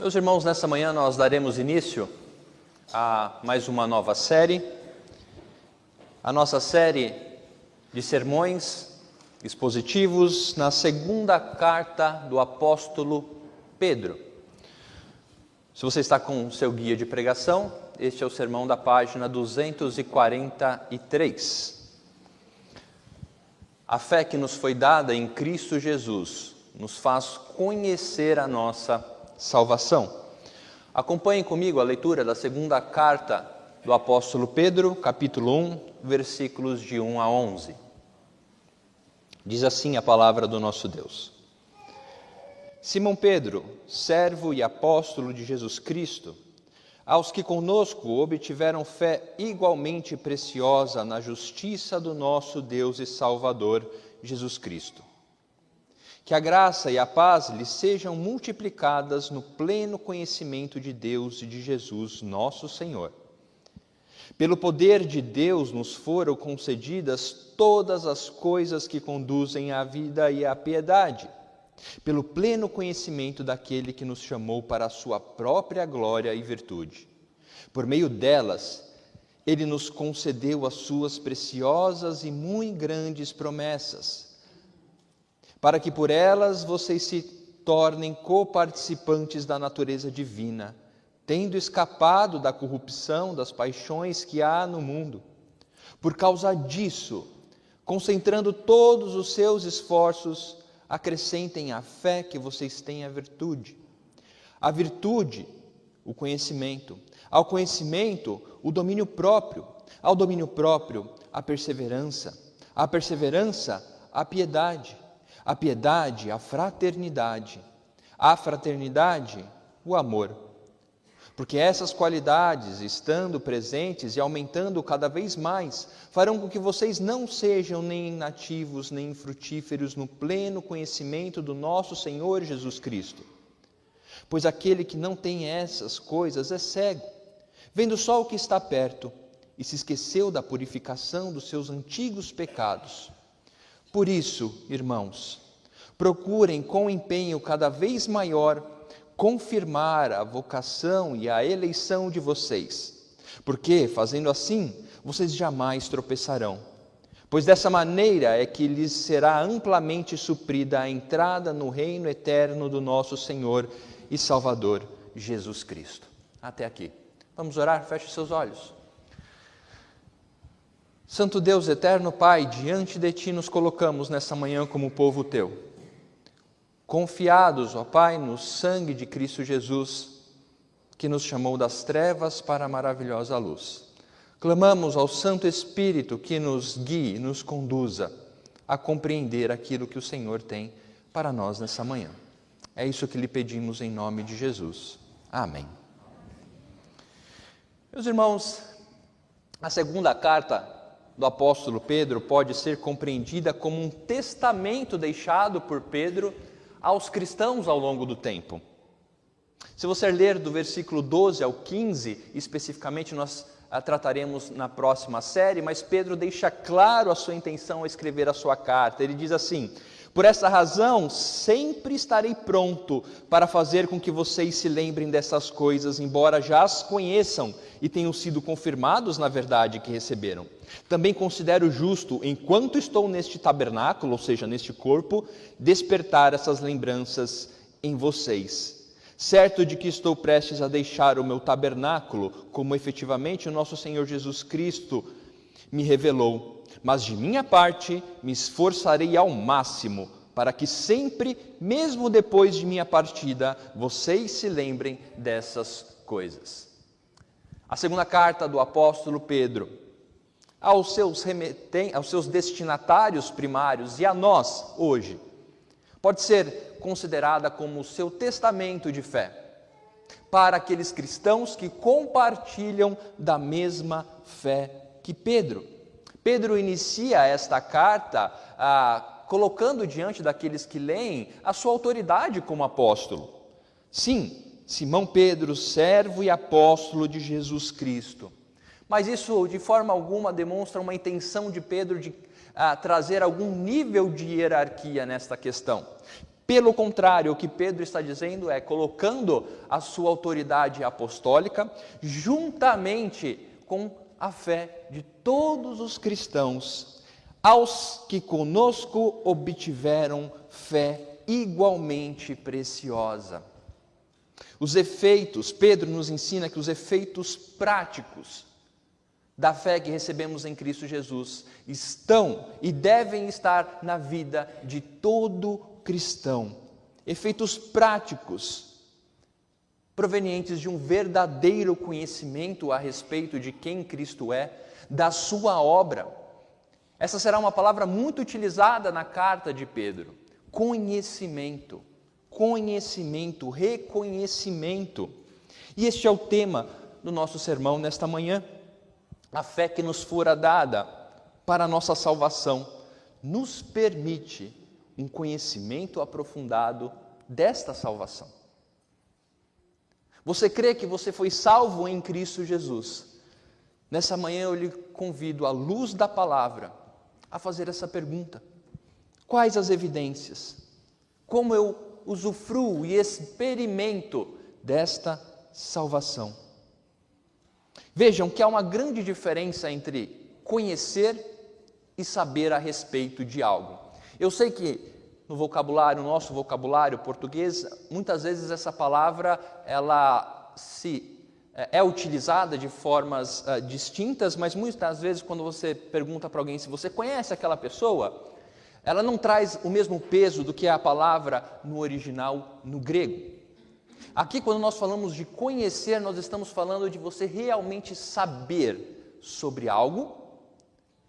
Meus irmãos, nessa manhã nós daremos início a mais uma nova série, a nossa série de sermões expositivos na segunda carta do apóstolo Pedro. Se você está com o seu guia de pregação, este é o sermão da página 243. A fé que nos foi dada em Cristo Jesus nos faz conhecer a nossa salvação. Acompanhem comigo a leitura da segunda carta do apóstolo Pedro, capítulo 1, versículos de 1 a 11. Diz assim a palavra do nosso Deus. Simão Pedro, servo e apóstolo de Jesus Cristo, aos que conosco obtiveram fé igualmente preciosa na justiça do nosso Deus e Salvador, Jesus Cristo. Que a graça e a paz lhes sejam multiplicadas no pleno conhecimento de Deus e de Jesus, nosso Senhor. Pelo poder de Deus nos foram concedidas todas as coisas que conduzem à vida e à piedade, pelo pleno conhecimento daquele que nos chamou para a sua própria glória e virtude. Por meio delas, Ele nos concedeu as suas preciosas e muito grandes promessas, para que por elas vocês se tornem coparticipantes da natureza divina, tendo escapado da corrupção das paixões que há no mundo. Por causa disso, concentrando todos os seus esforços, acrescentem à fé que vocês têm a virtude, o conhecimento, ao conhecimento, o domínio próprio, ao domínio próprio, a perseverança, a piedade, a fraternidade, o amor. Porque essas qualidades, estando presentes e aumentando cada vez mais, farão com que vocês não sejam nem inativos, nem infrutíferos no pleno conhecimento do nosso Senhor Jesus Cristo. Pois aquele que não tem essas coisas é cego, vendo só o que está perto, e se esqueceu da purificação dos seus antigos pecados. Por isso, irmãos, procurem com empenho cada vez maior confirmar a vocação e a eleição de vocês, porque, fazendo assim, vocês jamais tropeçarão, pois dessa maneira é que lhes será amplamente suprida a entrada no reino eterno do nosso Senhor e Salvador, Jesus Cristo. Até aqui. Vamos orar? Feche seus olhos. Santo Deus, eterno Pai, diante de Ti nos colocamos nessa manhã como povo Teu, confiados, ó Pai, no sangue de Cristo Jesus, que nos chamou das trevas para a maravilhosa luz. Clamamos ao Santo Espírito que nos guie, nos conduza a compreender aquilo que o Senhor tem para nós nessa manhã. É isso que lhe pedimos em nome de Jesus. Amém. Meus irmãos, a segunda carta do apóstolo Pedro pode ser compreendida como um testamento deixado por Pedro aos cristãos ao longo do tempo. Se você ler do versículo 12 ao 15, especificamente nós trataremos na próxima série, mas Pedro deixa claro a sua intenção ao escrever a sua carta. Ele diz assim: por essa razão, sempre estarei pronto para fazer com que vocês se lembrem dessas coisas, embora já as conheçam e tenham sido confirmados na verdade que receberam. Também considero justo, enquanto estou neste tabernáculo, ou seja, neste corpo, despertar essas lembranças em vocês. Certo de que estou prestes a deixar o meu tabernáculo, como efetivamente o nosso Senhor Jesus Cristo me revelou. Mas de minha parte, me esforçarei ao máximo para que sempre, mesmo depois de minha partida, vocês se lembrem dessas coisas. A segunda carta do apóstolo Pedro, aos seus destinatários primários e a nós, hoje, pode ser considerada como o seu testamento de fé, para aqueles cristãos que compartilham da mesma fé que Pedro. Pedro inicia esta carta colocando diante daqueles que leem a sua autoridade como apóstolo. Sim, Simão Pedro, servo e apóstolo de Jesus Cristo. Mas isso de forma alguma demonstra uma intenção de Pedro de trazer algum nível de hierarquia nesta questão. Pelo contrário, o que Pedro está dizendo é colocando a sua autoridade apostólica juntamente com a fé de todos os cristãos, aos que conosco obtiveram fé igualmente preciosa. Os efeitos, Pedro nos ensina que os efeitos práticos da fé que recebemos em Cristo Jesus estão e devem estar na vida de todo cristão. Efeitos práticos provenientes de um verdadeiro conhecimento a respeito de quem Cristo é, da sua obra. Essa será uma palavra muito utilizada na carta de Pedro. Conhecimento, reconhecimento. E este é o tema do nosso sermão nesta manhã. A fé que nos fora dada para a nossa salvação nos permite um conhecimento aprofundado desta salvação. Você crê que você foi salvo em Cristo Jesus? Nessa manhã eu lhe convido, à luz da palavra, a fazer essa pergunta: quais as evidências? Como eu usufruo e experimento desta salvação? Vejam que há uma grande diferença entre conhecer e saber a respeito de algo. Eu sei que no nosso vocabulário português, muitas vezes essa palavra ela é utilizada de formas distintas, mas muitas vezes quando você pergunta para alguém se você conhece aquela pessoa, ela não traz o mesmo peso do que a palavra no original, no grego. Aqui, quando nós falamos de conhecer, nós estamos falando de você realmente saber sobre algo,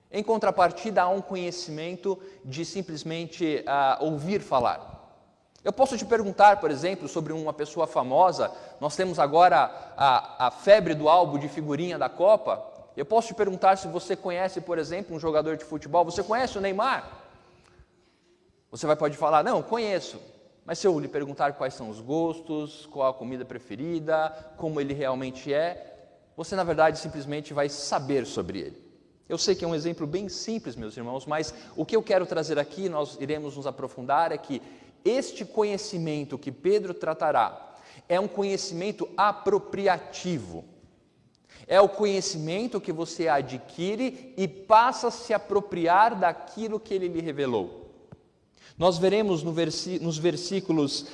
em contrapartida a um conhecimento de simplesmente ouvir falar. Eu posso te perguntar, por exemplo, sobre uma pessoa famosa. Nós temos agora a febre do álbum de figurinha da Copa. Eu posso te perguntar se você conhece, por exemplo, um jogador de futebol. Você conhece o Neymar? Você pode falar, não, conheço. Mas se eu lhe perguntar quais são os gostos, qual a comida preferida, como ele realmente é, você na verdade simplesmente vai saber sobre ele. Eu sei que é um exemplo bem simples, meus irmãos, mas o que eu quero trazer aqui, nós iremos nos aprofundar, é que este conhecimento que Pedro tratará é um conhecimento apropriativo. É o conhecimento que você adquire e passa a se apropriar daquilo que ele lhe revelou. Nós veremos nos versículos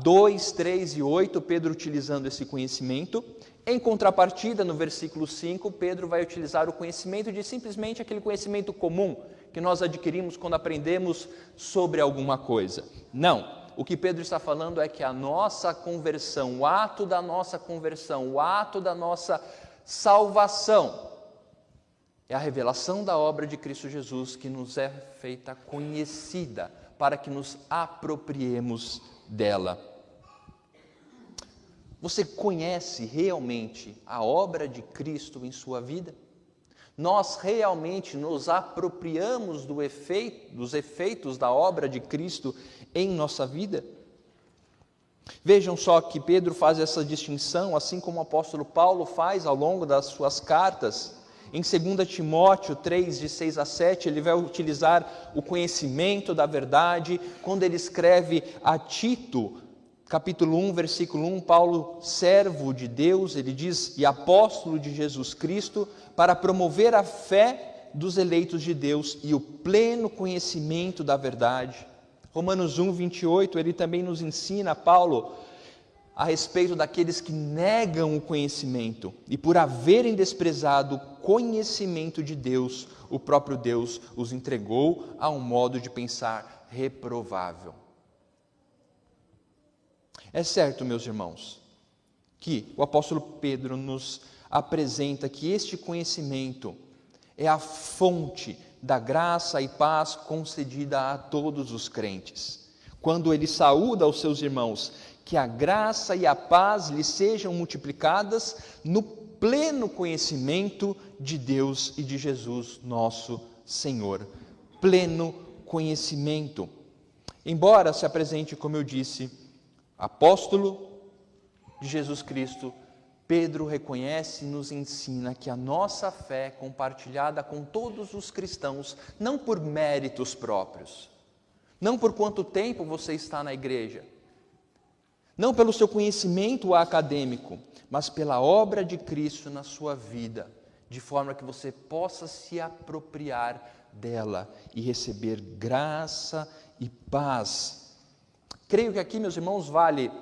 2, 3 e 8, Pedro utilizando esse conhecimento. Em contrapartida, no versículo 5, Pedro vai utilizar o conhecimento de simplesmente aquele conhecimento comum que nós adquirimos quando aprendemos sobre alguma coisa. Não, o que Pedro está falando é que a nossa conversão, o ato da nossa conversão, o ato da nossa salvação, é a revelação da obra de Cristo Jesus que nos é feita conhecida, para que nos apropriemos dela. Você conhece realmente a obra de Cristo em sua vida? Nós realmente nos apropriamos dos efeitos da obra de Cristo em nossa vida? Vejam só que Pedro faz essa distinção, assim como o apóstolo Paulo faz ao longo das suas cartas. Em 2 Timóteo 3, de 6 a 7, ele vai utilizar o conhecimento da verdade. Quando ele escreve a Tito, capítulo 1, versículo 1, Paulo, servo de Deus, ele diz, e apóstolo de Jesus Cristo, para promover a fé dos eleitos de Deus e o pleno conhecimento da verdade. Romanos 1, 28, ele também nos ensina, Paulo, a respeito daqueles que negam o conhecimento e por haverem desprezado o conhecimento de Deus, o próprio Deus os entregou a um modo de pensar reprovável. É certo, meus irmãos, que o apóstolo Pedro nos apresenta que este conhecimento é a fonte da graça e paz concedida a todos os crentes. Quando ele saúda aos seus irmãos, que a graça e a paz lhe sejam multiplicadas no pleno conhecimento de Deus e de Jesus, nosso Senhor. Pleno conhecimento. Embora se apresente, como eu disse, apóstolo de Jesus Cristo, Pedro reconhece e nos ensina que a nossa fé é compartilhada com todos os cristãos, não por méritos próprios, não por quanto tempo você está na igreja, não pelo seu conhecimento acadêmico, mas pela obra de Cristo na sua vida, de forma que você possa se apropriar dela e receber graça e paz. Creio que aqui, meus irmãos, vale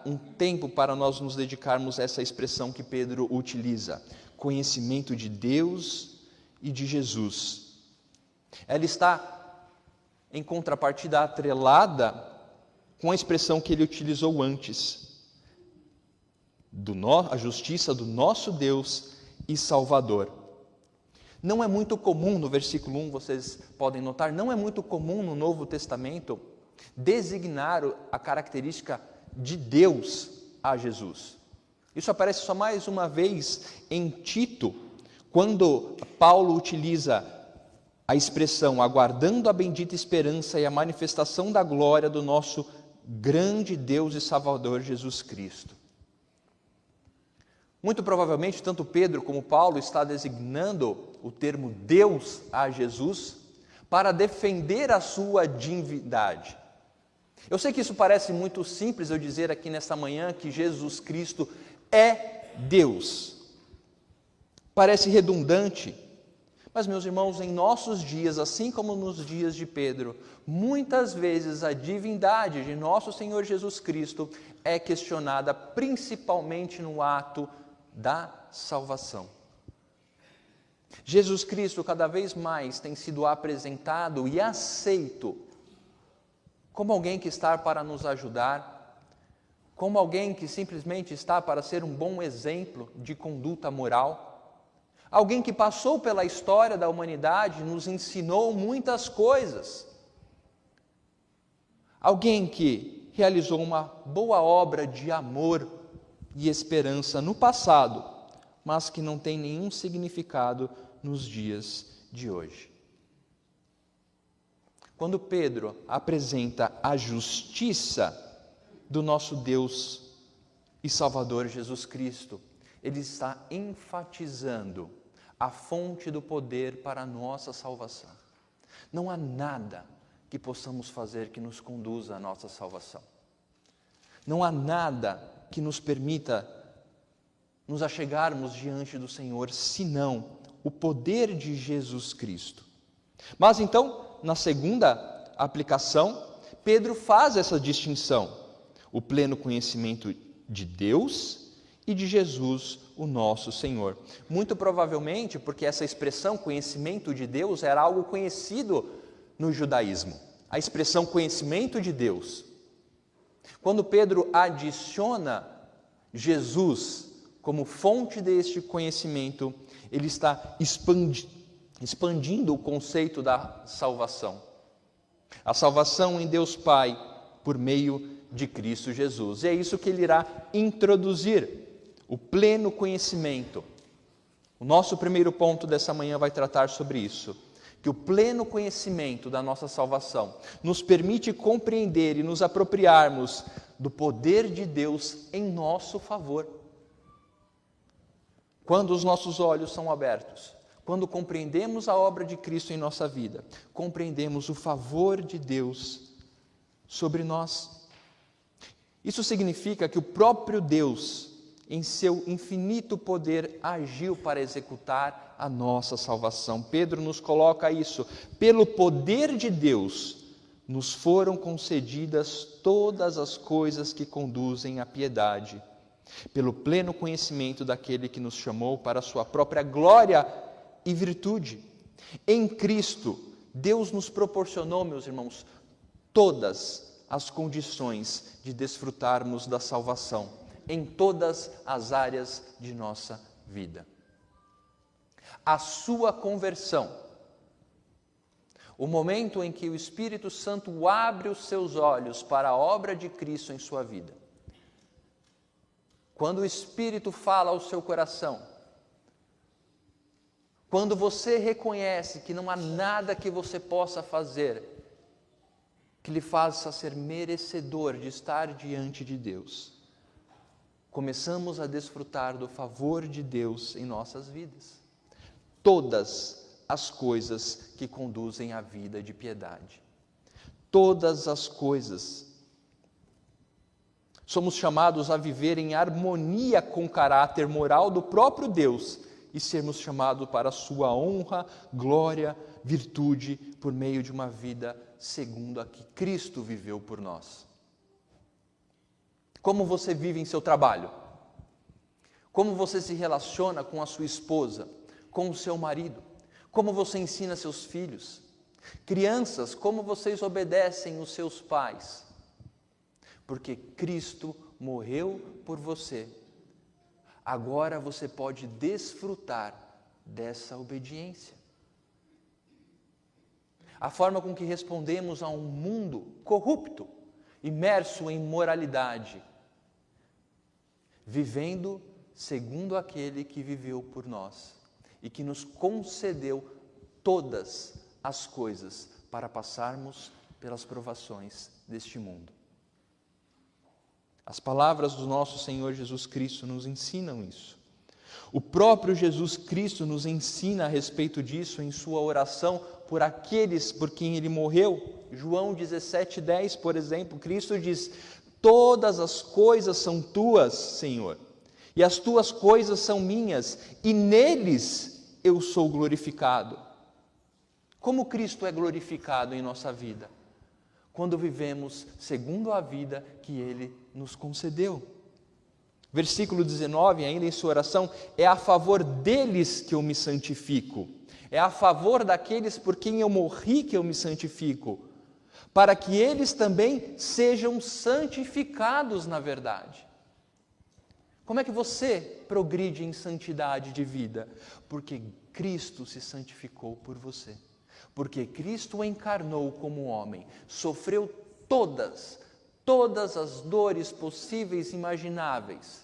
um tempo para nós nos dedicarmos a essa expressão que Pedro utiliza: conhecimento de Deus e de Jesus. Ela está em contrapartida atrelada com a expressão que ele utilizou antes, a justiça do nosso Deus e Salvador. Não é muito comum, no versículo 1, vocês podem notar, não é muito comum no Novo Testamento designar a característica de Deus a Jesus. Isso aparece só mais uma vez em Tito, quando Paulo utiliza a expressão aguardando a bendita esperança e a manifestação da glória do nosso grande Deus e Salvador Jesus Cristo. Muito provavelmente, tanto Pedro como Paulo está designando o termo Deus a Jesus para defender a sua divindade. Eu sei que isso parece muito simples eu dizer aqui nesta manhã que Jesus Cristo é Deus. Parece redundante, mas, meus irmãos, em nossos dias, assim como nos dias de Pedro, muitas vezes a divindade de nosso Senhor Jesus Cristo é questionada principalmente no ato da salvação. Jesus Cristo cada vez mais tem sido apresentado e aceito como alguém que está para nos ajudar, como alguém que simplesmente está para ser um bom exemplo de conduta moral, alguém que passou pela história da humanidade e nos ensinou muitas coisas, alguém que realizou uma boa obra de amor e esperança no passado, mas que não tem nenhum significado nos dias de hoje. Quando Pedro apresenta a justiça do nosso Deus e Salvador Jesus Cristo, ele está enfatizando a fonte do poder para a nossa salvação. Não há nada que possamos fazer que nos conduza à nossa salvação. Não há nada que nos permita nos achegarmos diante do Senhor, senão o poder de Jesus Cristo. Mas então, na segunda aplicação, Pedro faz essa distinção: o pleno conhecimento de Deus e de Jesus, o nosso Senhor. Muito provavelmente porque essa expressão conhecimento de Deus era algo conhecido no judaísmo. A expressão conhecimento de Deus. Quando Pedro adiciona Jesus como fonte deste conhecimento, ele está expandindo o conceito da salvação. A salvação em Deus Pai por meio de Cristo Jesus. E é isso que ele irá introduzir, o pleno conhecimento. O nosso primeiro ponto dessa manhã vai tratar sobre isso, que o pleno conhecimento da nossa salvação nos permite compreender e nos apropriarmos do poder de Deus em nosso favor. Quando os nossos olhos são abertos, quando compreendemos a obra de Cristo em nossa vida, compreendemos o favor de Deus sobre nós. Isso significa que o próprio Deus, em seu infinito poder, agiu para executar a nossa salvação. Pedro nos coloca isso: pelo poder de Deus, nos foram concedidas todas as coisas que conduzem à piedade, pelo pleno conhecimento daquele que nos chamou para a sua própria glória e virtude. Em Cristo, Deus nos proporcionou, meus irmãos, todas as condições de desfrutarmos da salvação, em todas as áreas de nossa vida. A sua conversão, o momento em que o Espírito Santo abre os seus olhos para a obra de Cristo em sua vida, quando o Espírito fala ao seu coração, quando você reconhece que não há nada que você possa fazer que lhe faça ser merecedor de estar diante de Deus, começamos a desfrutar do favor de Deus em nossas vidas. Todas as coisas que conduzem à vida de piedade. todas as coisas. Somos chamados a viver em harmonia com o caráter moral do próprio Deus e sermos chamados para a sua honra, glória, virtude, por meio de uma vida segundo a que Cristo viveu por nós. Como você vive em seu trabalho? Como você se relaciona com a sua esposa, com o seu marido? Como você ensina seus filhos? Crianças, como vocês obedecem os seus pais? Porque Cristo morreu por você. Agora você pode desfrutar dessa obediência. A forma com que respondemos a um mundo corrupto, imerso em imoralidade, vivendo segundo aquele que viveu por nós e que nos concedeu todas as coisas para passarmos pelas provações deste mundo. As palavras do nosso Senhor Jesus Cristo nos ensinam isso. O próprio Jesus Cristo nos ensina a respeito disso em sua oração por aqueles por quem Ele morreu. João 17:10, por exemplo, Cristo diz: todas as coisas são tuas, Senhor, e as tuas coisas são minhas, e neles eu sou glorificado. Como Cristo é glorificado em nossa vida? Quando vivemos segundo a vida que Ele nos concedeu. Versículo 19, ainda em sua oração: é a favor deles que eu me santifico, é a favor daqueles por quem eu morri que eu me santifico, para que eles também sejam santificados na verdade. Como é que você progride em santidade de vida? Porque Cristo se santificou por você. Porque Cristo encarnou como homem, sofreu todas as dores possíveis e imagináveis,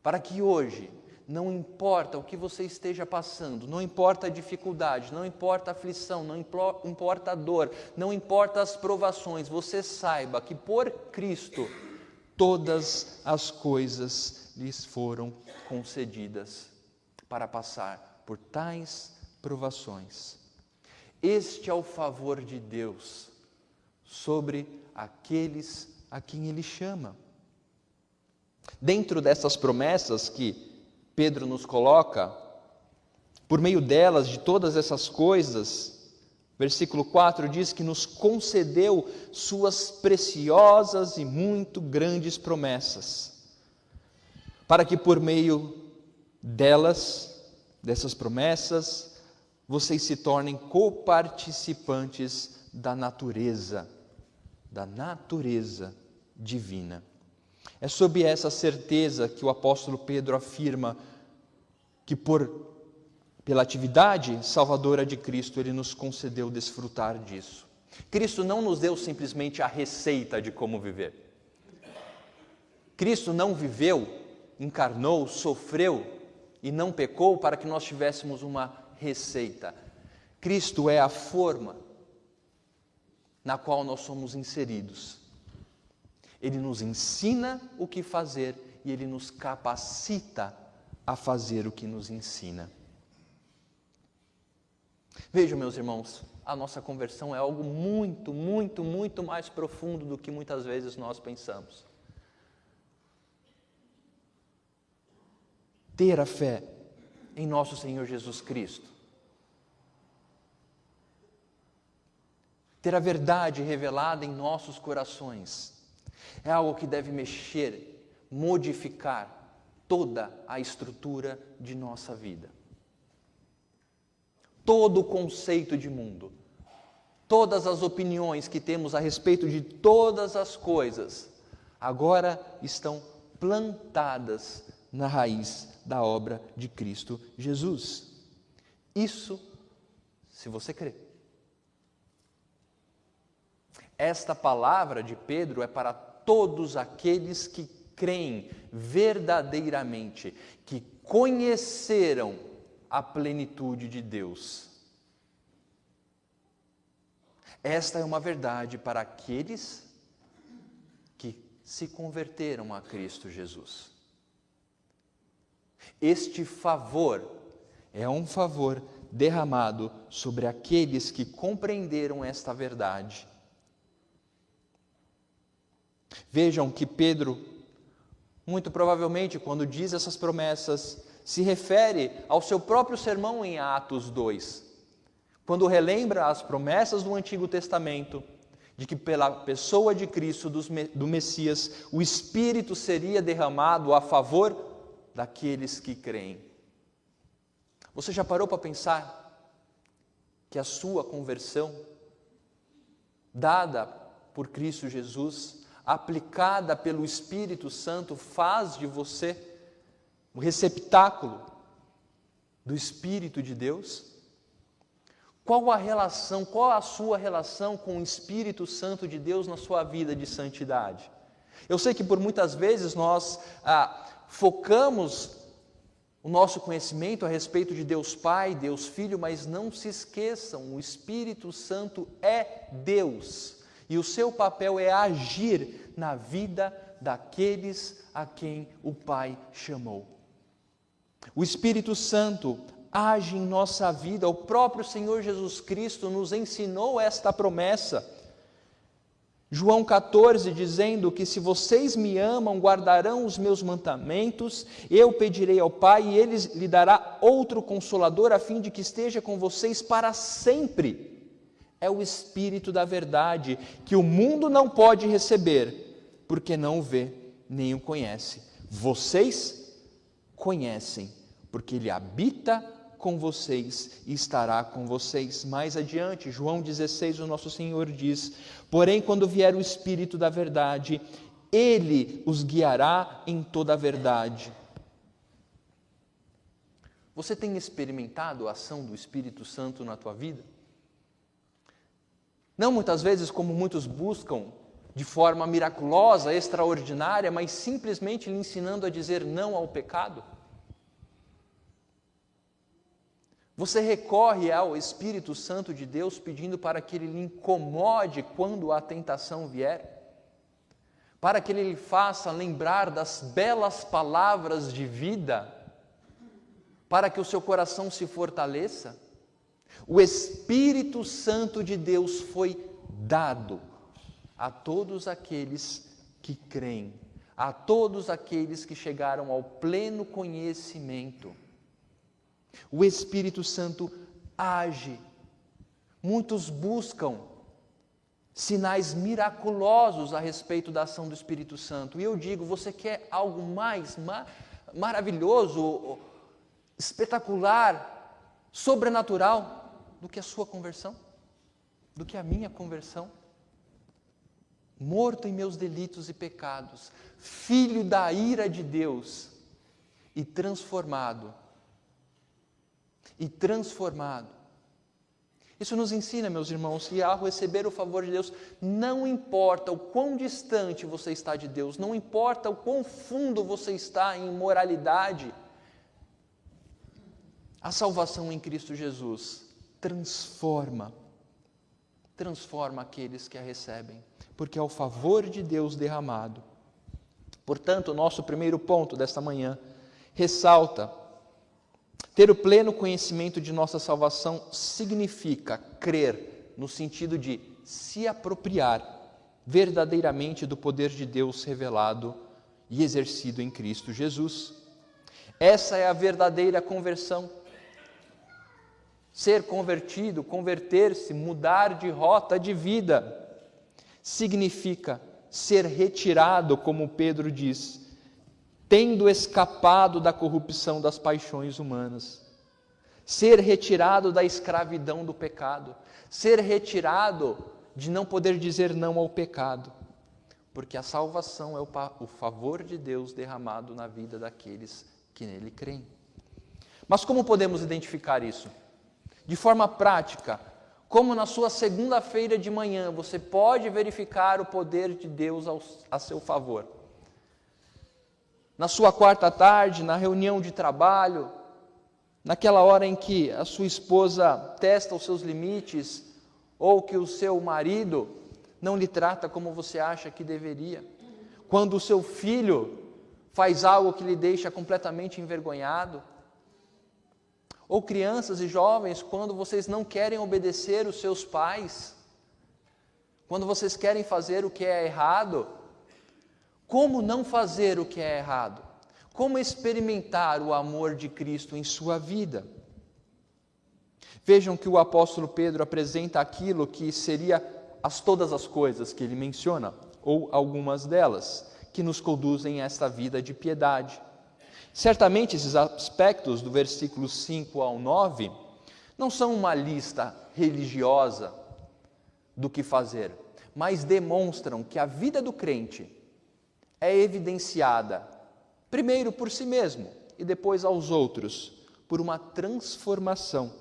para que hoje, não importa o que você esteja passando, não importa a dificuldade, não importa a aflição, não importa a dor, não importa as provações, você saiba que por Cristo todas as coisas lhes foram concedidas para passar por tais provações. Este é o favor de Deus sobre aqueles a quem Ele chama. Dentro dessas promessas que Pedro nos coloca, por meio delas, de todas essas coisas, versículo 4 diz que nos concedeu suas preciosas e muito grandes promessas, para que por meio dessas promessas, vocês se tornem coparticipantes da natureza divina. É sob essa certeza que o apóstolo Pedro afirma que pela atividade salvadora de Cristo, Ele nos concedeu desfrutar disso. Cristo não nos deu simplesmente a receita de como viver. Cristo não viveu, encarnou, sofreu e não pecou para que nós tivéssemos uma receita. Cristo é a forma na qual nós somos inseridos. Ele nos ensina o que fazer e Ele nos capacita a fazer o que nos ensina. Vejam, meus irmãos, a nossa conversão é algo muito, muito, muito mais profundo do que muitas vezes nós pensamos. Ter a fé em nosso Senhor Jesus Cristo, ter a verdade revelada em nossos corações, é algo que deve mexer, modificar toda a estrutura de nossa vida. Todo o conceito de mundo, todas as opiniões que temos a respeito de todas as coisas, agora estão plantadas na raiz da obra de Cristo Jesus. Isso, se você crê. Esta palavra de Pedro é para todos aqueles que creem verdadeiramente, que conheceram a plenitude de Deus. Esta é uma verdade para aqueles que se converteram a Cristo Jesus. Este favor é um favor derramado sobre aqueles que compreenderam esta verdade Vejam que Pedro, muito provavelmente, quando diz essas promessas, se refere ao seu próprio sermão em Atos 2, quando relembra as promessas do Antigo Testamento, de que pela pessoa de Cristo, do Messias, o Espírito seria derramado a favor daqueles que creem. Você já parou para pensar que a sua conversão, dada por Cristo Jesus, aplicada pelo Espírito Santo, faz de você o receptáculo do Espírito de Deus? Qual a sua relação com o Espírito Santo de Deus na sua vida de santidade? Eu sei que por muitas vezes nós focamos o nosso conhecimento a respeito de Deus Pai, Deus Filho, mas não se esqueçam, o Espírito Santo é Deus e o seu papel é agir na vida daqueles a quem o Pai chamou. O Espírito Santo age em nossa vida, o próprio Senhor Jesus Cristo nos ensinou esta promessa. João 14, dizendo que se vocês me amam, guardarão os meus mandamentos, eu pedirei ao Pai e Ele lhe dará outro Consolador, a fim de que esteja com vocês para sempre. É o Espírito da verdade, que o mundo não pode receber, porque não o vê, nem o conhece. Vocês conhecem, porque Ele habita com vocês e estará com vocês. Mais adiante, João 16, o nosso Senhor diz: porém, quando vier o Espírito da verdade, Ele os guiará em toda a verdade. Você tem experimentado a ação do Espírito Santo na tua vida? Não muitas vezes como muitos buscam, de forma miraculosa, extraordinária, mas simplesmente lhe ensinando a dizer não ao pecado. Você recorre ao Espírito Santo de Deus pedindo para que Ele lhe incomode quando a tentação vier, para que Ele lhe faça lembrar das belas palavras de vida, para que o seu coração se fortaleça. O Espírito Santo de Deus foi dado a todos aqueles que creem, a todos aqueles que chegaram ao pleno conhecimento. O Espírito Santo age. Muitos buscam sinais miraculosos a respeito da ação do Espírito Santo. E eu digo, você quer algo mais maravilhoso, espetacular, sobrenatural do que a sua conversão? Do que a minha conversão? Morto em meus delitos e pecados, filho da ira de Deus e transformado. Isso nos ensina, meus irmãos, que ao receber o favor de Deus, não importa o quão distante você está de Deus, não importa o quão fundo você está em imoralidade, a salvação em Cristo Jesus transforma aqueles que a recebem, porque é o favor de Deus derramado. Portanto, o nosso primeiro ponto desta manhã ressalta: ter o pleno conhecimento de nossa salvação significa crer, no sentido de se apropriar verdadeiramente do poder de Deus revelado e exercido em Cristo Jesus. Essa é a verdadeira conversão. Ser convertido, converter-se, mudar de rota de vida, significa ser retirado, como Pedro diz, tendo escapado da corrupção das paixões humanas, ser retirado da escravidão do pecado, ser retirado de não poder dizer não ao pecado, porque a salvação é o favor de Deus derramado na vida daqueles que nele creem. Mas como podemos identificar isso? De forma prática, como na sua segunda-feira de manhã você pode verificar o poder de Deus a seu favor. Na sua quarta tarde, na reunião de trabalho, naquela hora em que a sua esposa testa os seus limites, ou que o seu marido não lhe trata como você acha que deveria, quando o seu filho faz algo que lhe deixa completamente envergonhado, ou crianças e jovens, quando vocês não querem obedecer os seus pais, quando vocês querem fazer o que é errado, como não fazer o que é errado, como experimentar o amor de Cristo em sua vida. Vejam que o apóstolo Pedro apresenta aquilo que seria todas as coisas que ele menciona, ou algumas delas, que nos conduzem a esta vida de piedade. Certamente esses aspectos do versículo 5 ao 9 não são uma lista religiosa do que fazer, mas demonstram que a vida do crente é evidenciada, primeiro por si mesmo e depois aos outros, por uma transformação.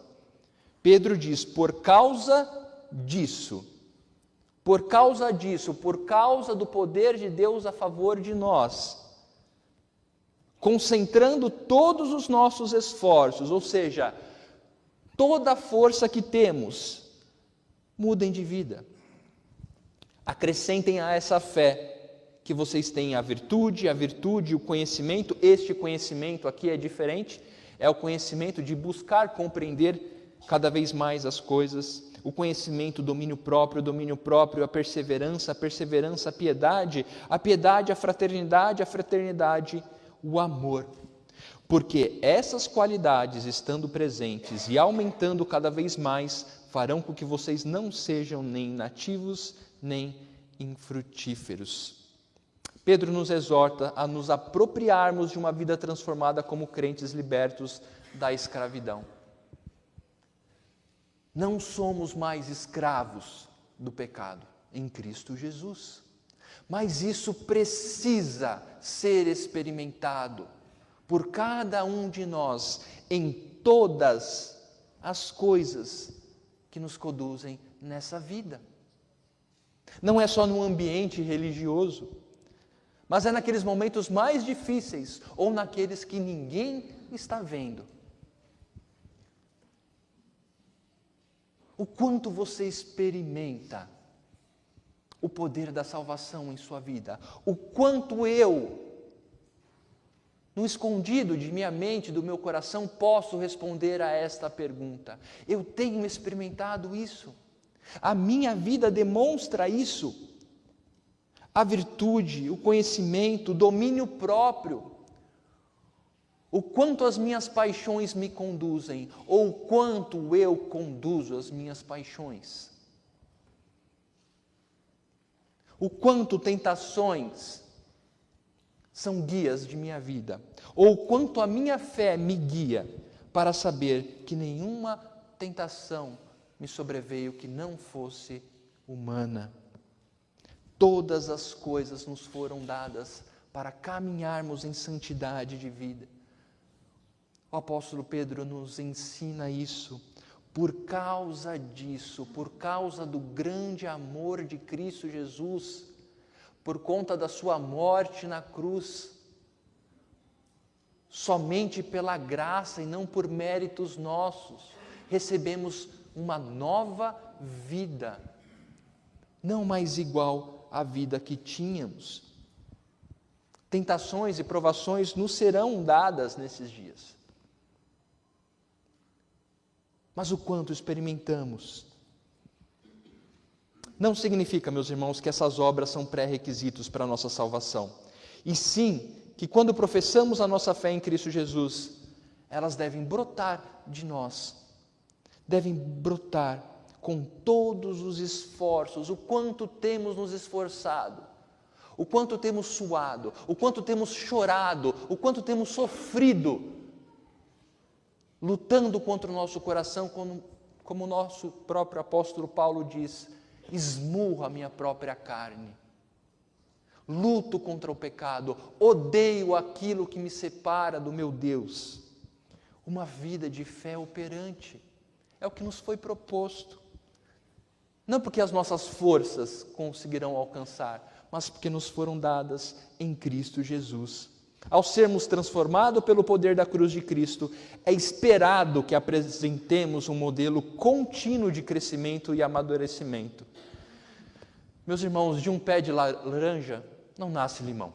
Pedro diz, por causa disso, por causa do poder de Deus a favor de nós, concentrando todos os nossos esforços, ou seja, toda a força que temos, mudem de vida. Acrescentem a essa fé que vocês têm a virtude e o conhecimento. Este conhecimento aqui é diferente, é o conhecimento de buscar compreender cada vez mais as coisas, o conhecimento, o domínio próprio, a perseverança, a piedade, a fraternidade, o amor. Porque essas qualidades, estando presentes e aumentando cada vez mais, farão com que vocês não sejam nem inativos, nem infrutíferos. Pedro nos exorta a nos apropriarmos de uma vida transformada como crentes libertos da escravidão. Não somos mais escravos do pecado em Cristo Jesus, mas isso precisa ser experimentado por cada um de nós em todas as coisas que nos conduzem nessa vida. Não é só no ambiente religioso, mas é naqueles momentos mais difíceis ou naqueles que ninguém está vendo. O quanto você experimenta o poder da salvação em sua vida, o quanto eu, no escondido de minha mente, do meu coração, posso responder a esta pergunta. Eu tenho experimentado isso, a minha vida demonstra isso, a virtude, o conhecimento, o domínio próprio, o quanto as minhas paixões me conduzem, ou o quanto eu conduzo as minhas paixões. O quanto tentações são guias de minha vida, ou o quanto a minha fé me guia para saber que nenhuma tentação me sobreveio que não fosse humana. Todas as coisas nos foram dadas para caminharmos em santidade de vida. O apóstolo Pedro nos ensina isso. Por causa disso, por causa do grande amor de Cristo Jesus, por conta da sua morte na cruz, somente pela graça e não por méritos nossos, recebemos uma nova vida, não mais igual à vida que tínhamos. Tentações e provações nos serão dadas nesses dias. Mas o quanto experimentamos. Não significa, meus irmãos, que essas obras são pré-requisitos para a nossa salvação. E sim, que quando professamos a nossa fé em Cristo Jesus, elas devem brotar de nós. Devem brotar com todos os esforços, o quanto temos nos esforçado, o quanto temos suado, o quanto temos chorado, o quanto temos sofrido, lutando contra o nosso coração, como o nosso próprio apóstolo Paulo diz, esmurro a minha própria carne, luto contra o pecado, odeio aquilo que me separa do meu Deus. Uma vida de fé operante é o que nos foi proposto. Não porque as nossas forças conseguirão alcançar, mas porque nos foram dadas em Cristo Jesus. Ao sermos transformados pelo poder da cruz de Cristo, é esperado que apresentemos um modelo contínuo de crescimento e amadurecimento. Meus irmãos, de um pé de laranja não nasce limão.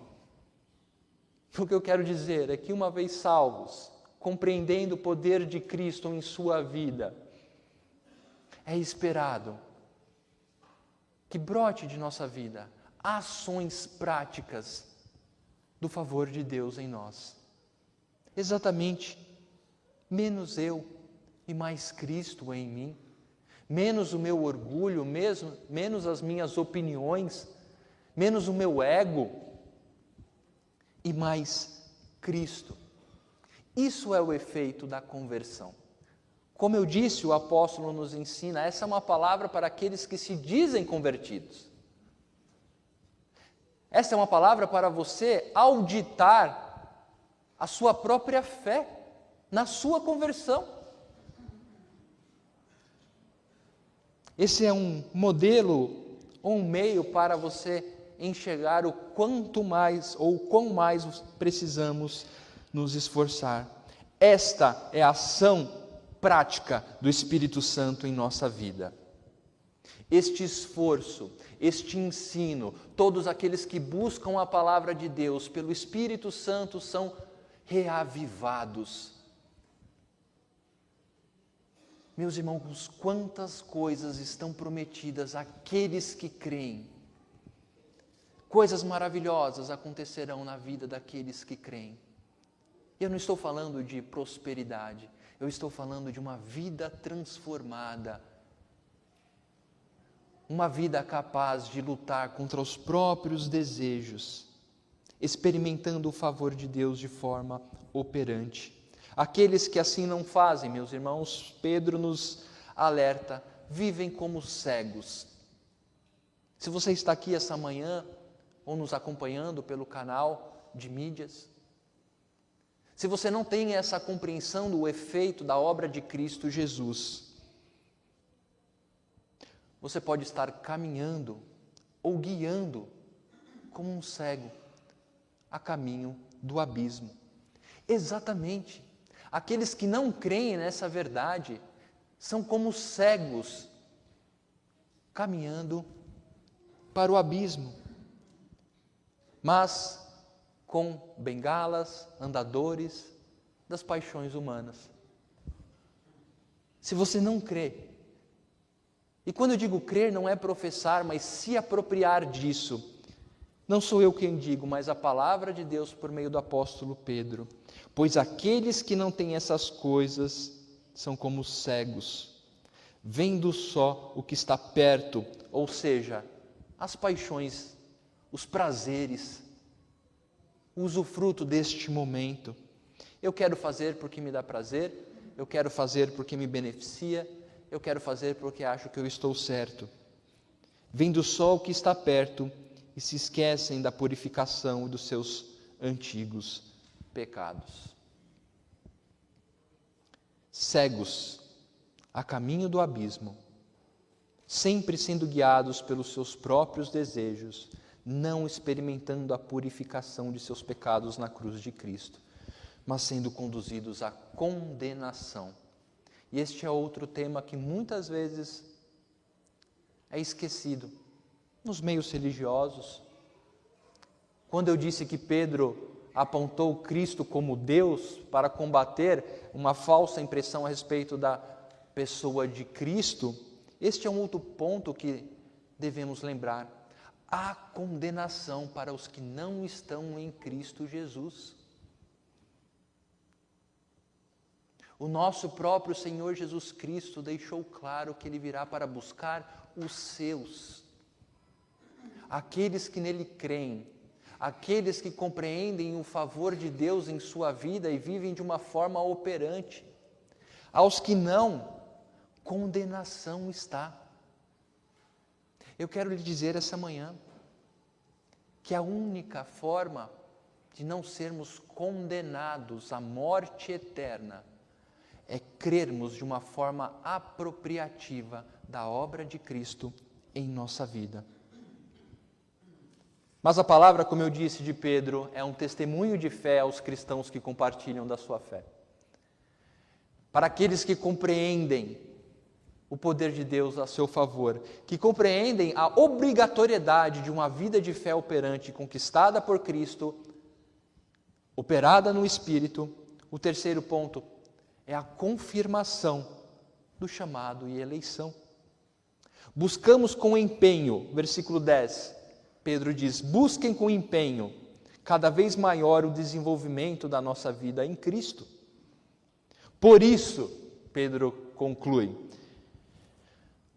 O que eu quero dizer é que uma vez salvos, compreendendo o poder de Cristo em sua vida, é esperado que brote de nossa vida ações práticas do favor de Deus em nós. Exatamente, menos eu e mais Cristo em mim, menos o meu orgulho, menos as minhas opiniões, menos o meu ego e mais Cristo. Isso é o efeito da conversão. Como eu disse, o apóstolo nos ensina, essa é uma palavra para aqueles que se dizem convertidos. Essa é uma palavra para você auditar a sua própria fé na sua conversão. Esse é um modelo ou um meio para você enxergar o quanto mais ou quão mais precisamos nos esforçar. Esta é a ação prática do Espírito Santo em nossa vida. Este esforço, este ensino, todos aqueles que buscam a palavra de Deus pelo Espírito Santo são reavivados. Meus irmãos, quantas coisas estão prometidas àqueles que creem. Coisas maravilhosas acontecerão na vida daqueles que creem. Eu não estou falando de prosperidade, eu estou falando de uma vida transformada, uma vida capaz de lutar contra os próprios desejos, experimentando o favor de Deus de forma operante. Aqueles que assim não fazem, meus irmãos, Pedro nos alerta, vivem como cegos. Se você está aqui essa manhã, ou nos acompanhando pelo canal de mídias, se você não tem essa compreensão do efeito da obra de Cristo Jesus, você pode estar caminhando ou guiando como um cego a caminho do abismo. Exatamente, aqueles que não creem nessa verdade são como cegos caminhando para o abismo, mas com bengalas, andadores das paixões humanas. Se você não crê, e quando eu digo crer, não é professar, mas se apropriar disso, não sou eu quem digo, mas a palavra de Deus por meio do apóstolo Pedro, pois aqueles que não têm essas coisas são como cegos, vendo só o que está perto, ou seja, as paixões, os prazeres, o usufruto deste momento. Eu quero fazer porque me dá prazer, eu quero fazer porque me beneficia, eu quero fazer porque acho que eu estou certo. Vendo só o que está perto e se esquecem da purificação dos seus antigos pecados. Cegos a caminho do abismo, sempre sendo guiados pelos seus próprios desejos, não experimentando a purificação de seus pecados na cruz de Cristo, mas sendo conduzidos à condenação. E este é outro tema que muitas vezes é esquecido nos meios religiosos. Quando eu disse que Pedro apontou Cristo como Deus para combater uma falsa impressão a respeito da pessoa de Cristo, este é um outro ponto que devemos lembrar. Há condenação para os que não estão em Cristo Jesus. O nosso próprio Senhor Jesus Cristo deixou claro que Ele virá para buscar os seus, aqueles que nele creem, aqueles que compreendem o favor de Deus em sua vida e vivem de uma forma operante. Aos que não, condenação está. Eu quero lhe dizer essa manhã que a única forma de não sermos condenados à morte eterna é crermos de uma forma apropriativa da obra de Cristo em nossa vida. Mas a palavra, como eu disse, de Pedro, é um testemunho de fé aos cristãos que compartilham da sua fé. Para aqueles que compreendem o poder de Deus a seu favor, que compreendem a obrigatoriedade de uma vida de fé operante, conquistada por Cristo, operada no Espírito. O terceiro ponto é a confirmação do chamado e eleição. Buscamos com empenho, versículo 10, Pedro diz, busquem com empenho cada vez maior o desenvolvimento da nossa vida em Cristo. Por isso, Pedro conclui,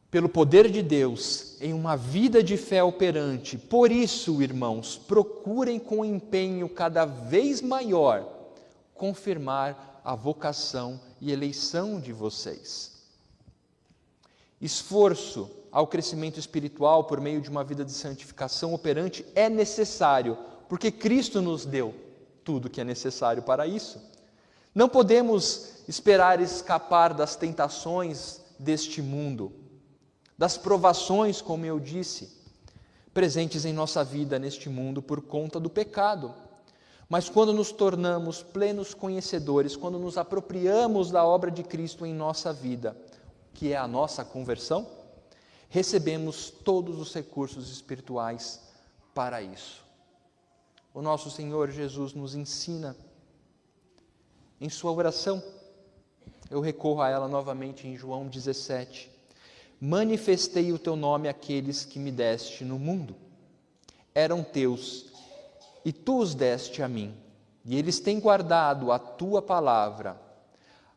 pelo poder de Deus, em uma vida de fé operante, por isso, irmãos, procurem com empenho cada vez maior confirmar a vocação e eleição de vocês. Esforço ao crescimento espiritual por meio de uma vida de santificação operante é necessário, porque Cristo nos deu tudo que é necessário para isso. Não podemos esperar escapar das tentações deste mundo, das provações, como eu disse, presentes em nossa vida neste mundo por conta do pecado. Mas quando nos tornamos plenos conhecedores, quando nos apropriamos da obra de Cristo em nossa vida, que é a nossa conversão, recebemos todos os recursos espirituais para isso. O nosso Senhor Jesus nos ensina em sua oração, eu recorro a ela novamente em João 17, manifestei o teu nome àqueles que me deste no mundo. Eram teus, e tu os deste a mim, e eles têm guardado a tua palavra.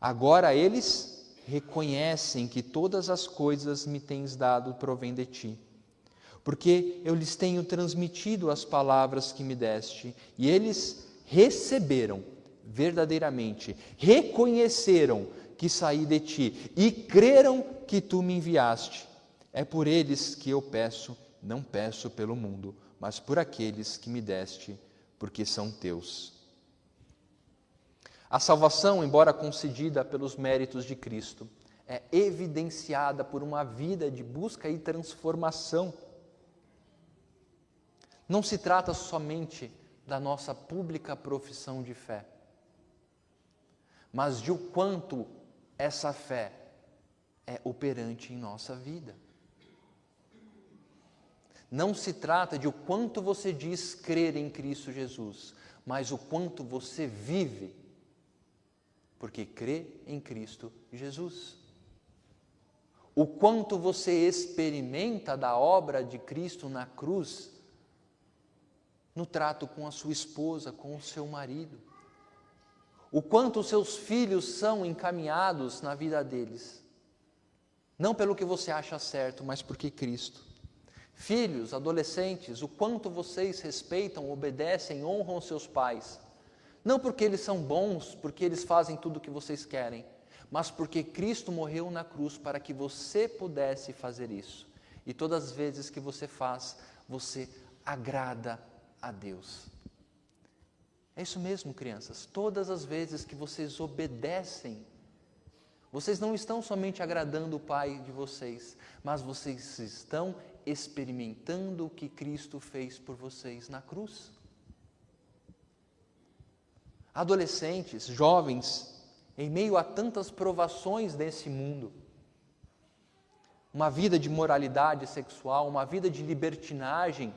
Agora eles reconhecem que todas as coisas me tens dado provém de ti, porque eu lhes tenho transmitido as palavras que me deste, e eles receberam verdadeiramente, reconheceram que saí de ti e creram que tu me enviaste. É por eles que eu peço, não peço pelo mundo, mas por aqueles que me deste, porque são teus. A salvação, embora concedida pelos méritos de Cristo, é evidenciada por uma vida de busca e transformação. Não se trata somente da nossa pública profissão de fé, mas de o quanto essa fé é operante em nossa vida. Não se trata de o quanto você diz crer em Cristo Jesus, mas o quanto você vive, porque crê em Cristo Jesus. O quanto você experimenta da obra de Cristo na cruz, no trato com a sua esposa, com o seu marido. O quanto os seus filhos são encaminhados na vida deles. Não pelo que você acha certo, mas porque Cristo. Filhos, adolescentes, o quanto vocês respeitam, obedecem, honram seus pais. Não porque eles são bons, porque eles fazem tudo o que vocês querem, mas porque Cristo morreu na cruz para que você pudesse fazer isso. E todas as vezes que você faz, você agrada a Deus. É isso mesmo, crianças. Todas as vezes que vocês obedecem, vocês não estão somente agradando o Pai de vocês, mas vocês estão experimentando o que Cristo fez por vocês na cruz. Adolescentes, jovens, em meio a tantas provações desse mundo, uma vida de moralidade sexual, uma vida de libertinagem,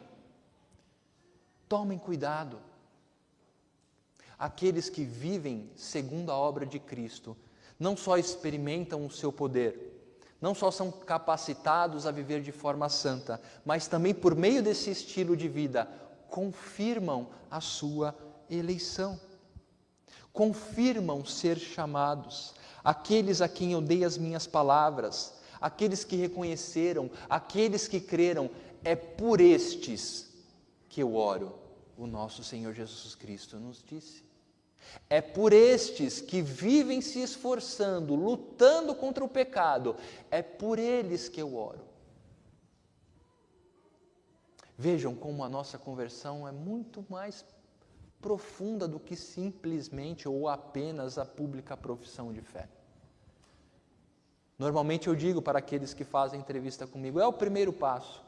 tomem cuidado. Aqueles que vivem segundo a obra de Cristo, não só experimentam o seu poder, não só são capacitados a viver de forma santa, mas também por meio desse estilo de vida, confirmam a sua eleição. Confirmam ser chamados. Aqueles a quem eu dei as minhas palavras, aqueles que reconheceram, aqueles que creram, é por estes que eu oro. O nosso Senhor Jesus Cristo nos disse. É por estes que vivem se esforçando, lutando contra o pecado, é por eles que eu oro. Vejam como a nossa conversão é muito mais profunda do que simplesmente ou apenas a pública profissão de fé. Normalmente eu digo para aqueles que fazem entrevista comigo, é o primeiro passo.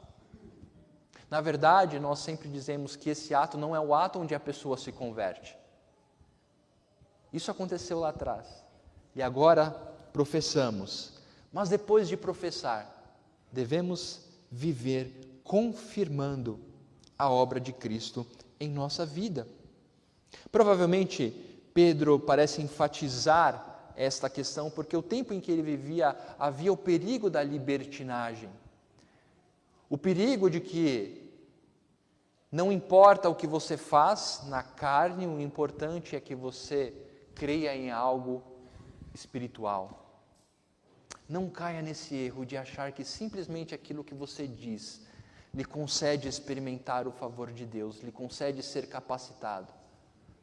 Na verdade, nós sempre dizemos que esse ato não é o ato onde a pessoa se converte. Isso aconteceu lá atrás. E agora professamos. Mas depois de professar, devemos viver confirmando a obra de Cristo em nossa vida. Provavelmente, Pedro parece enfatizar esta questão, porque o tempo em que ele vivia, havia o perigo da libertinagem. O perigo de que Não importa o que você faz na carne, o importante é que você creia em algo espiritual. Não caia nesse erro de achar que simplesmente aquilo que você diz lhe concede experimentar o favor de Deus, lhe concede ser capacitado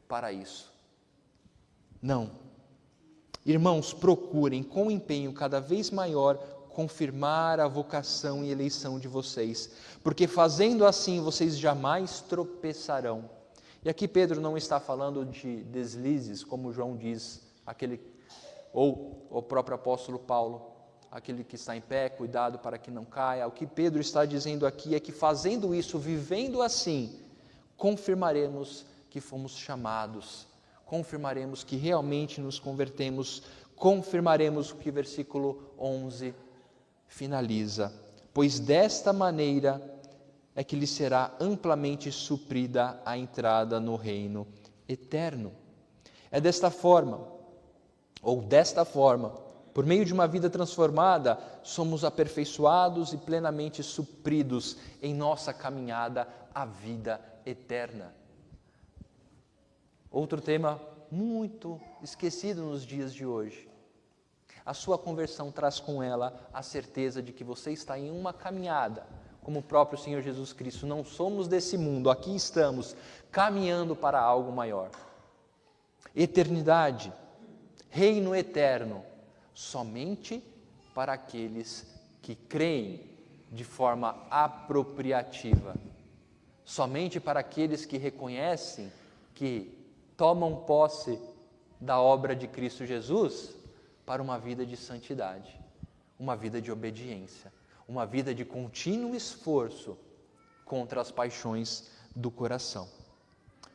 para isso. Não. Irmãos, procurem com empenho cada vez maior confirmar a vocação e eleição de vocês, porque fazendo assim vocês jamais tropeçarão. E aqui Pedro não está falando de deslizes, como João diz, ou o próprio apóstolo Paulo, aquele que está em pé, cuidado para que não caia. O que Pedro está dizendo aqui é que fazendo isso, vivendo assim, confirmaremos que fomos chamados, confirmaremos que realmente nos convertemos, confirmaremos o que versículo 11 finaliza, pois desta maneira é que lhe será amplamente suprida a entrada no reino eterno. É desta forma, por meio de uma vida transformada, somos aperfeiçoados e plenamente supridos em nossa caminhada à vida eterna. Outro tema muito esquecido nos dias de hoje. A sua conversão traz com ela a certeza de que você está em uma caminhada, como o próprio Senhor Jesus Cristo. Não somos desse mundo, aqui estamos caminhando para algo maior. Eternidade, reino eterno, somente para aqueles que creem de forma apropriativa, somente para aqueles que reconhecem, que tomam posse da obra de Cristo Jesus para uma vida de santidade, uma vida de obediência, uma vida de contínuo esforço contra as paixões do coração.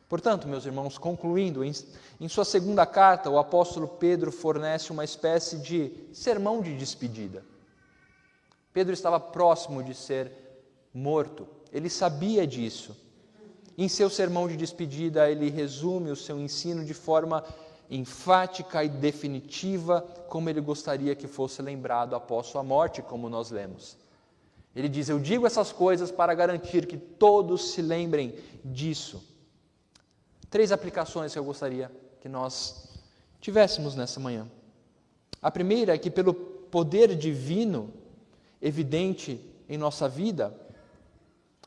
Portanto, meus irmãos, concluindo, em sua segunda carta, o apóstolo Pedro fornece uma espécie de sermão de despedida. Pedro estava próximo de ser morto, ele sabia disso. Em seu sermão de despedida, ele resume o seu ensino de forma enfática e definitiva, como ele gostaria que fosse lembrado após sua morte, como nós lemos. Ele diz: eu digo essas coisas para garantir que todos se lembrem disso. 3 aplicações que eu gostaria que nós tivéssemos nessa manhã. A primeira é que pelo poder divino, evidente em nossa vida,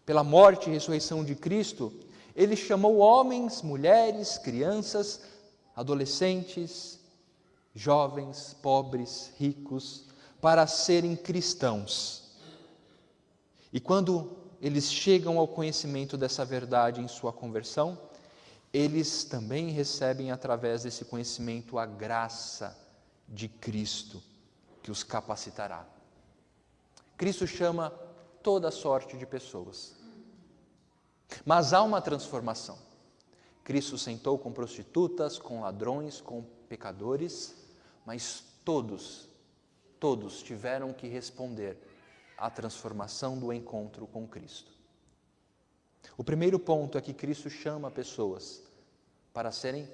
pela morte e ressurreição de Cristo, Ele chamou homens, mulheres, crianças, adolescentes, jovens, pobres, ricos, para serem cristãos. E quando eles chegam ao conhecimento dessa verdade em sua conversão, eles também recebem através desse conhecimento a graça de Cristo, que os capacitará. Cristo chama toda sorte de pessoas, mas há uma transformação. Cristo sentou com prostitutas, com ladrões, com pecadores, mas todos tiveram que responder à transformação do encontro com Cristo. O primeiro ponto é que Cristo chama pessoas para serem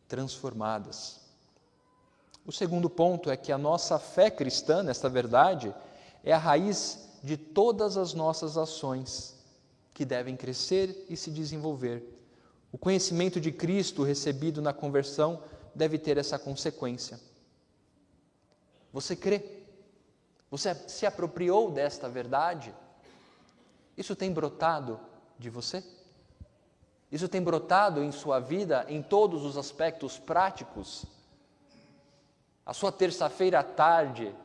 transformadas. O segundo ponto é que a nossa fé cristã, nesta verdade, é a raiz de todas as nossas ações, que devem crescer e se desenvolver. O conhecimento de Cristo recebido na conversão deve ter essa consequência. Você crê? Você se apropriou desta verdade? Isso tem brotado de você? Isso tem brotado em sua vida em todos os aspectos práticos? A sua terça-feira à tarde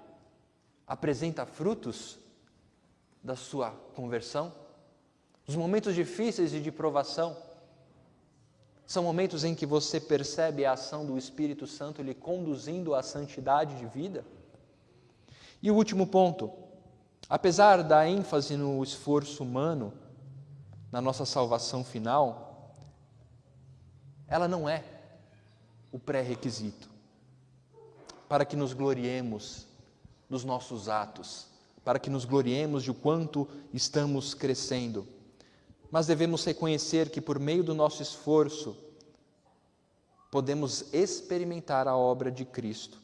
apresenta frutos da sua conversão? Os momentos difíceis e de provação são momentos em que você percebe a ação do Espírito Santo lhe conduzindo à santidade de vida? E o último ponto, apesar da ênfase no esforço humano, na nossa salvação final, ela não é o pré-requisito para que nos gloriemos dos nossos atos, para que nos gloriemos de quanto estamos crescendo. Mas devemos reconhecer que por meio do nosso esforço, podemos experimentar a obra de Cristo.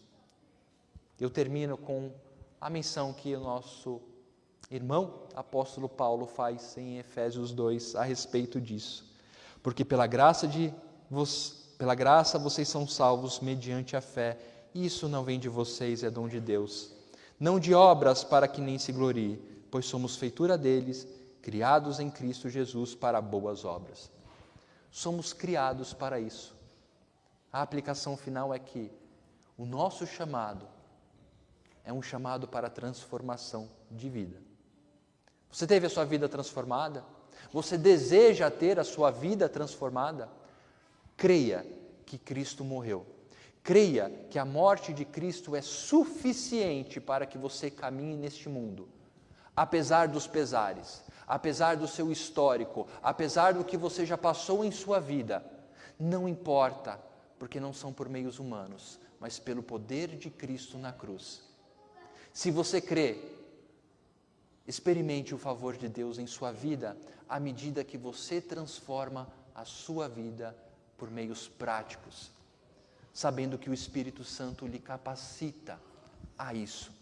Eu termino com a menção que o nosso Irmão, apóstolo Paulo faz em Efésios 2 a respeito disso. Porque pela graça vocês são salvos mediante a fé, e isso não vem de vocês, é dom de Deus. Não de obras para que nem se glorie, pois somos feitura deles, criados em Cristo Jesus para boas obras. Somos criados para isso. A aplicação final é que o nosso chamado é um chamado para transformação de vida. Você teve a sua vida transformada? Você deseja ter a sua vida transformada? Creia que Cristo morreu. Creia que a morte de Cristo é suficiente para que você caminhe neste mundo. Apesar dos pesares, apesar do seu histórico, apesar do que você já passou em sua vida, não importa, porque não são por meios humanos, mas pelo poder de Cristo na cruz. Se você crê, experimente o favor de Deus em sua vida, à medida que você transforma a sua vida por meios práticos, sabendo que o Espírito Santo lhe capacita a isso.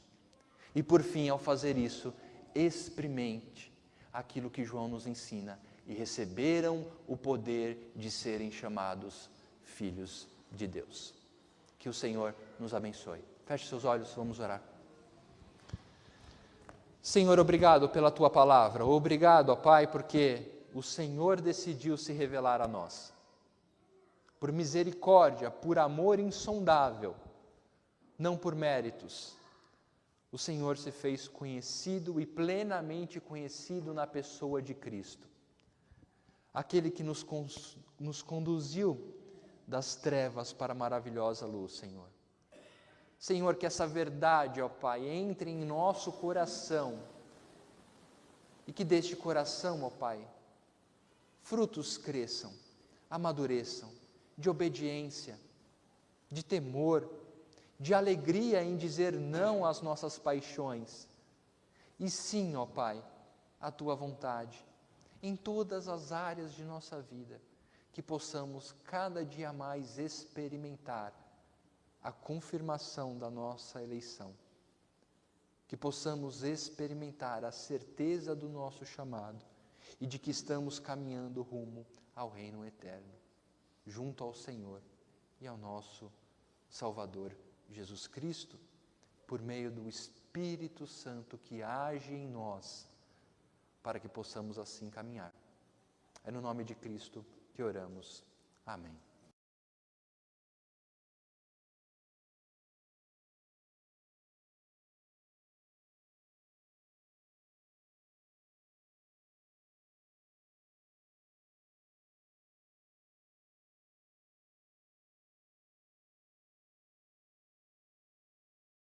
E por fim, ao fazer isso, experimente aquilo que João nos ensina, e receberam o poder de serem chamados filhos de Deus. Que o Senhor nos abençoe. Feche seus olhos, vamos orar. Senhor, obrigado pela Tua palavra, obrigado, ó Pai, porque o Senhor decidiu se revelar a nós. Por misericórdia, por amor insondável, não por méritos. O Senhor se fez conhecido e plenamente conhecido na pessoa de Cristo. Aquele que nos conduziu das trevas para a maravilhosa luz, Senhor. Senhor, que essa verdade, ó Pai, entre em nosso coração e que deste coração, ó Pai, frutos cresçam, amadureçam, de obediência, de temor, de alegria em dizer não às nossas paixões, e sim, ó Pai, à Tua vontade, em todas as áreas de nossa vida, que possamos cada dia mais experimentar a confirmação da nossa eleição, que possamos experimentar a certeza do nosso chamado e de que estamos caminhando rumo ao reino eterno, junto ao Senhor e ao nosso Salvador Jesus Cristo, por meio do Espírito Santo que age em nós, para que possamos assim caminhar. É no nome de Cristo que oramos. Amém.